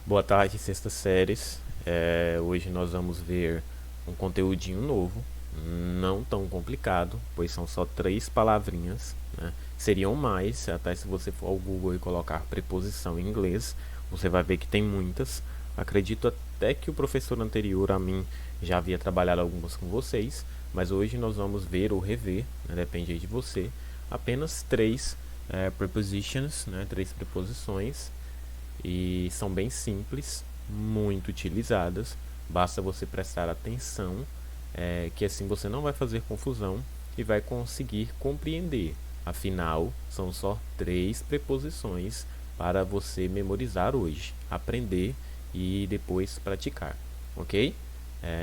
Boa tarde, sextas séries. Hoje nós vamos ver um conteúdinho novo, não tão complicado, pois são só três palavrinhas, né? Seriam mais, até se você for ao Google e colocar preposição em inglês, você vai ver que tem muitas. Acredito até que o professor anterior a mim já havia trabalhado algumas com vocês, mas hoje nós vamos ver ou rever, né? Depende aí de você, apenas três prepositions, né? Três preposições e são bem simples, muito utilizadas. Basta você prestar atenção, que assim você não vai fazer confusão e vai conseguir compreender. Afinal, são só três preposições para você memorizar hoje, aprender e depois praticar, ok?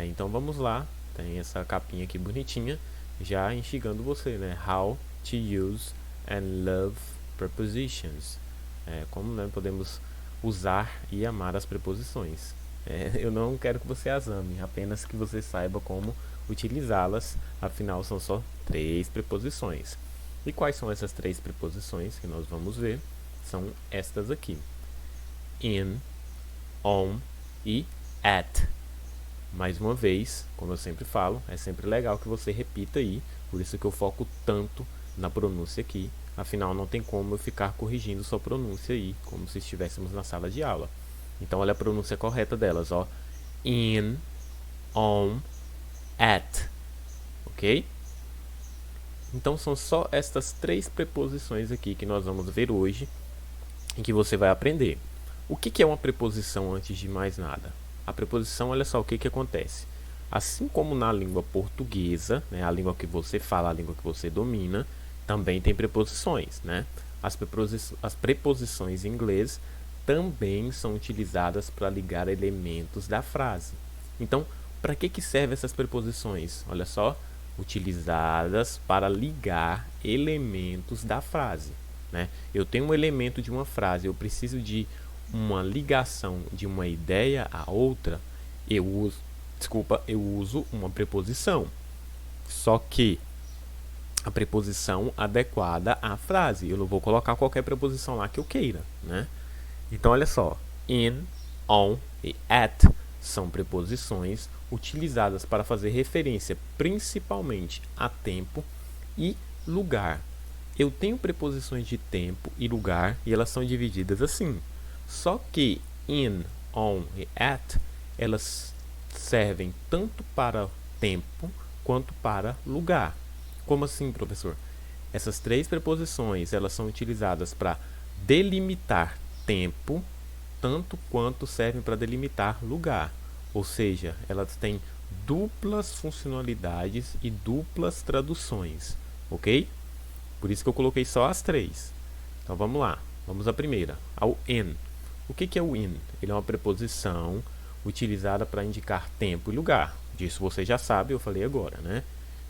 Então vamos lá, tem essa capinha aqui bonitinha, já instigando você, né? How to use and love prepositions. Como, né, podemos usar e amar as preposições. Eu não quero que você as ame, apenas que você saiba como utilizá-las, afinal são só três preposições. E quais são essas três preposições que nós vamos ver? São estas aqui: in, on e at. Mais uma vez, como eu sempre falo, é sempre legal que você repita aí, por isso que eu foco tanto na pronúncia aqui. Afinal, não tem como eu ficar corrigindo sua pronúncia aí, como se estivéssemos na sala de aula. Então, olha a pronúncia correta delas, ó. In, on, at. Ok? Então, são só estas três preposições aqui que nós vamos ver hoje e que você vai aprender. O que é uma preposição antes de mais nada? A preposição, olha só o que acontece. Assim como na língua portuguesa, né, a língua que você fala, a língua que você domina, também tem preposições, né? As preposições em inglês também são utilizadas para ligar elementos da frase. Então, para que servem essas preposições? Olha só, utilizadas para ligar elementos da frase, né? Eu tenho um elemento de uma frase, eu preciso de uma ligação de uma ideia a outra, eu uso uma preposição. Só que a preposição adequada à frase. Eu não vou colocar qualquer preposição lá que eu queira, né? Então, olha só. In, on e at são preposições utilizadas para fazer referência principalmente a tempo e lugar. Eu tenho preposições de tempo e lugar e elas são divididas assim. Só que in, on e at, elas servem tanto para tempo quanto para lugar. Como assim, professor? Essas três preposições, elas são utilizadas para delimitar tempo, tanto quanto servem para delimitar lugar. Ou seja, elas têm duplas funcionalidades e duplas traduções, ok? Por isso que eu coloquei só as três. Então vamos lá, vamos à primeira, ao in. O que é o in? Ele é uma preposição utilizada para indicar tempo e lugar. Disso você já sabe, eu falei agora, né?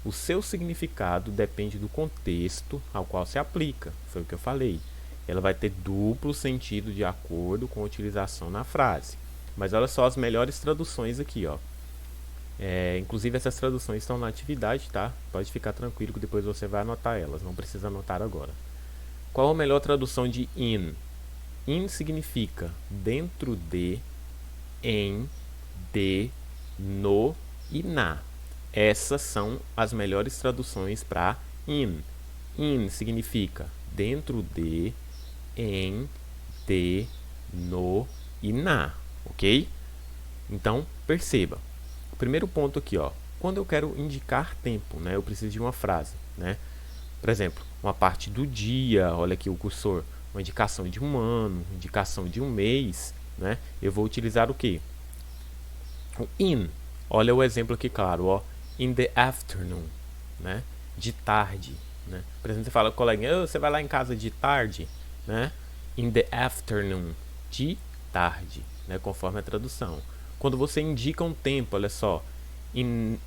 O seu significado depende do contexto ao qual se aplica, foi o que eu falei. Ela vai ter duplo sentido de acordo com a utilização na frase. Mas olha só as melhores traduções aqui, ó. Inclusive essas traduções estão na atividade, tá? Pode ficar tranquilo que depois você vai anotar elas, não precisa anotar agora. Qual a melhor tradução de in? In significa dentro de, em, de, no e na. Essas são as melhores traduções para in. In significa dentro de, em, de, no e na, ok? Então, perceba. O primeiro ponto aqui, ó. Quando eu quero indicar tempo, né, eu preciso de uma frase, né? Por exemplo, uma parte do dia, olha aqui o cursor, uma indicação de um ano, indicação de um mês, né? Eu vou utilizar o quê? O in. Olha o exemplo aqui claro, ó. In the afternoon, né? De tarde, né? Por exemplo, você fala, coleguinha, você vai lá em casa de tarde, né? In the afternoon, de tarde, né? Conforme a tradução. Quando você indica um tempo, olha só, in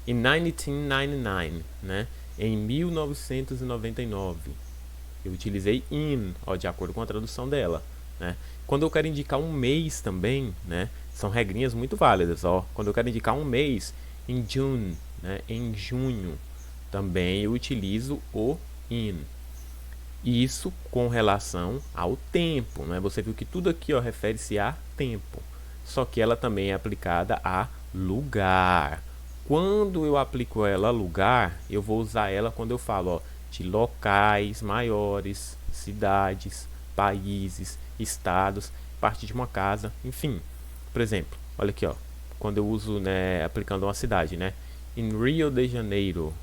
1999, né? Em 1999. Eu utilizei in, ó, de acordo com a tradução dela, né? Quando eu quero indicar um mês também, né? São regrinhas muito válidas, ó. Quando eu quero indicar um mês, em June, né? Em junho, também eu utilizo o in. Isso com relação ao tempo, né? Você viu que tudo aqui, ó, refere-se a tempo. Só que ela também é aplicada a lugar. Quando eu aplico ela a lugar, eu vou usar ela quando eu falo, ó, de locais maiores, cidades, países, estados, parte de uma casa, enfim. Por exemplo, olha aqui, ó, quando eu uso, né, aplicando uma cidade, né? Em Rio de Janeiro,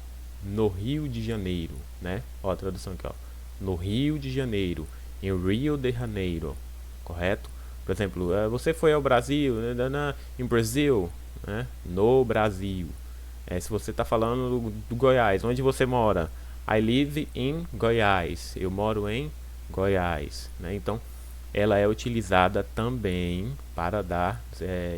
no Rio de Janeiro, né? Ó, a tradução aqui, ó. No Rio de Janeiro, em Rio de Janeiro, correto? Por exemplo, você foi ao Brasil, né, em Brasil, né? No Brasil. Se você está falando do Goiás, onde você mora? I live in Goiás. Eu moro em Goiás, né? Então, ela é utilizada também para dar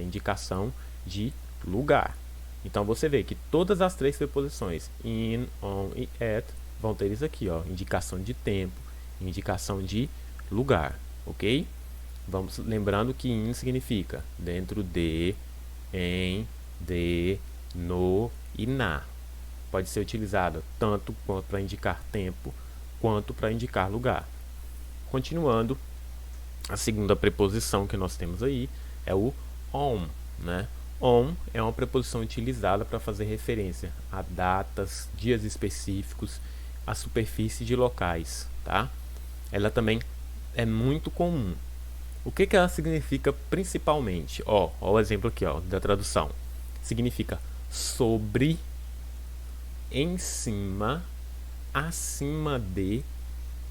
indicação de lugar. Então você vê que todas as três preposições in, on e at vão ter isso aqui, ó, indicação de tempo, indicação de lugar, ok? Vamos lembrando que in significa dentro de, em, de, no e na. Pode ser utilizada tanto quanto para indicar tempo, quanto para indicar lugar. Continuando, a segunda preposição que nós temos aí é o on, né? On é uma preposição utilizada para fazer referência a datas, dias específicos, a superfície de locais, tá? Ela também é muito comum. O que ela significa principalmente? Ó, o exemplo aqui, ó, da tradução. Significa sobre, em cima, acima de,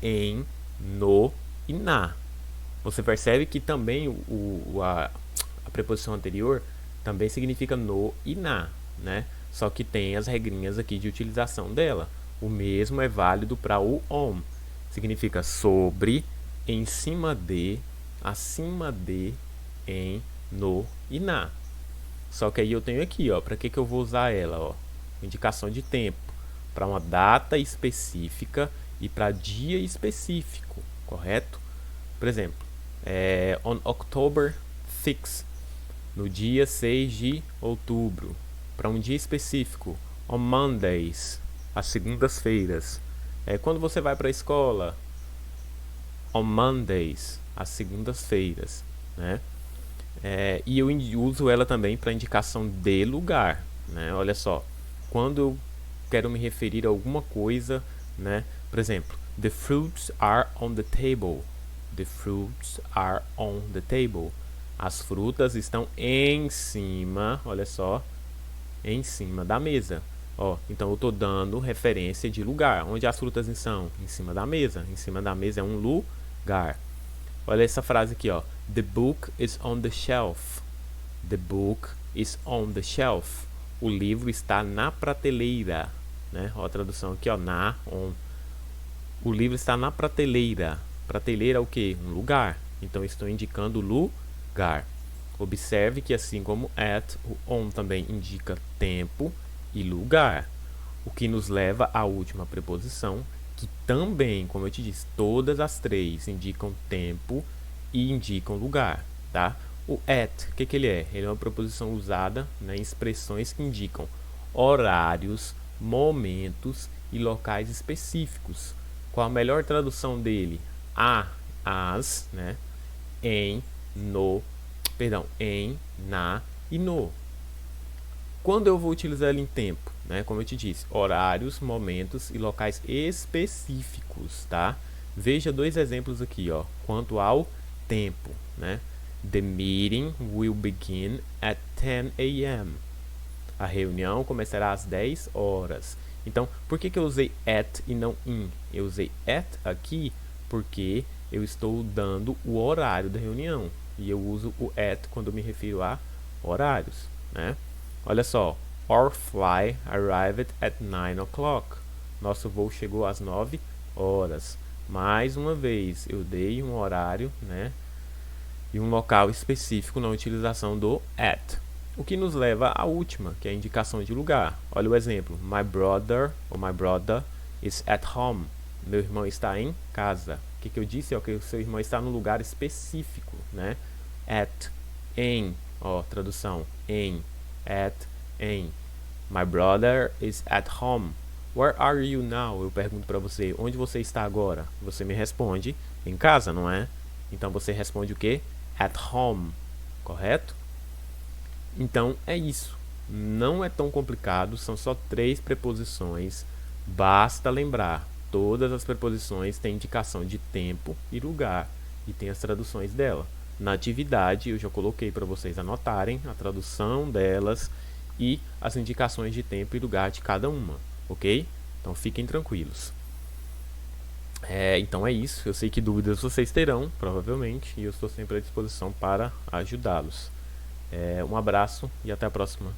em, no e na. Você percebe que também a preposição anterior também significa no e na, né? Só que tem as regrinhas aqui de utilização dela. O mesmo é válido para o on. Significa sobre, em cima de, acima de, em, no e na. Só que aí eu tenho aqui, ó, para que eu vou usar ela, ó? Indicação de tempo, para uma data específica e para dia específico, correto? Por exemplo, on October 6, no dia 6 de outubro, para um dia específico, on Mondays, às segundas-feiras. Quando você vai para a escola, on Mondays, às segundas-feiras, né? E eu uso ela também para indicação de lugar, né? Olha só, quando eu quero me referir a alguma coisa, né? Por exemplo, the fruits are on the table. The fruits are on the table. As frutas estão em cima, olha só, em cima da mesa. Ó, então eu estou dando referência de lugar. Onde as frutas estão? Em cima da mesa. Em cima da mesa é um lugar. Olha essa frase aqui, ó. The book is on the shelf. The book is on the shelf. O livro está na prateleira, né? Ó, a tradução aqui, ó, na, on. O livro está na prateleira. Prateleira é o que? Um lugar. Então estou indicando lugar. Observe que assim como at, o on também indica tempo e lugar. O que nos leva à última preposição, que também, como eu te disse, todas as três indicam tempo e indicam lugar, tá? O at, o que ele é? Ele é uma preposição usada, né, em expressões que indicam horários, momentos e locais específicos. Qual a melhor tradução dele? A, as, né? Em, no, em, na e no. Quando eu vou utilizar ele em tempo, né? Como eu te disse, horários, momentos e locais específicos, tá? Veja dois exemplos aqui, ó, quanto ao tempo, né? The meeting will begin at 10 a.m. A reunião começará às 10 horas. Então, por que eu usei at e não in? Eu usei at aqui porque eu estou dando o horário da reunião. E eu uso o at quando eu me refiro a horários, né? Olha só. Our flight arrived at 9 o'clock. Nosso voo chegou às 9 horas. Mais uma vez, eu dei um horário, né? E um local específico na utilização do at. O que nos leva à última, que é a indicação de lugar. Olha o exemplo. My brother is at home. Meu irmão está em casa. O que eu disse? Que o seu irmão está num lugar específico, né? At, em, ó, tradução, em, at, em. My brother is at home. Where are you now? Eu pergunto para você, onde você está agora? Você me responde, em casa, não é? Então você responde o quê? At home, correto? Então é isso. Não é tão complicado, são só 3 preposições. Basta lembrar, todas as preposições têm indicação de tempo e lugar e tem as traduções dela. Na atividade eu já coloquei para vocês anotarem a tradução delas e as indicações de tempo e lugar de cada uma, ok? Então fiquem tranquilos. Então é isso. Eu sei que dúvidas vocês terão, provavelmente, e eu estou sempre à disposição para ajudá-los. Um abraço e até a próxima.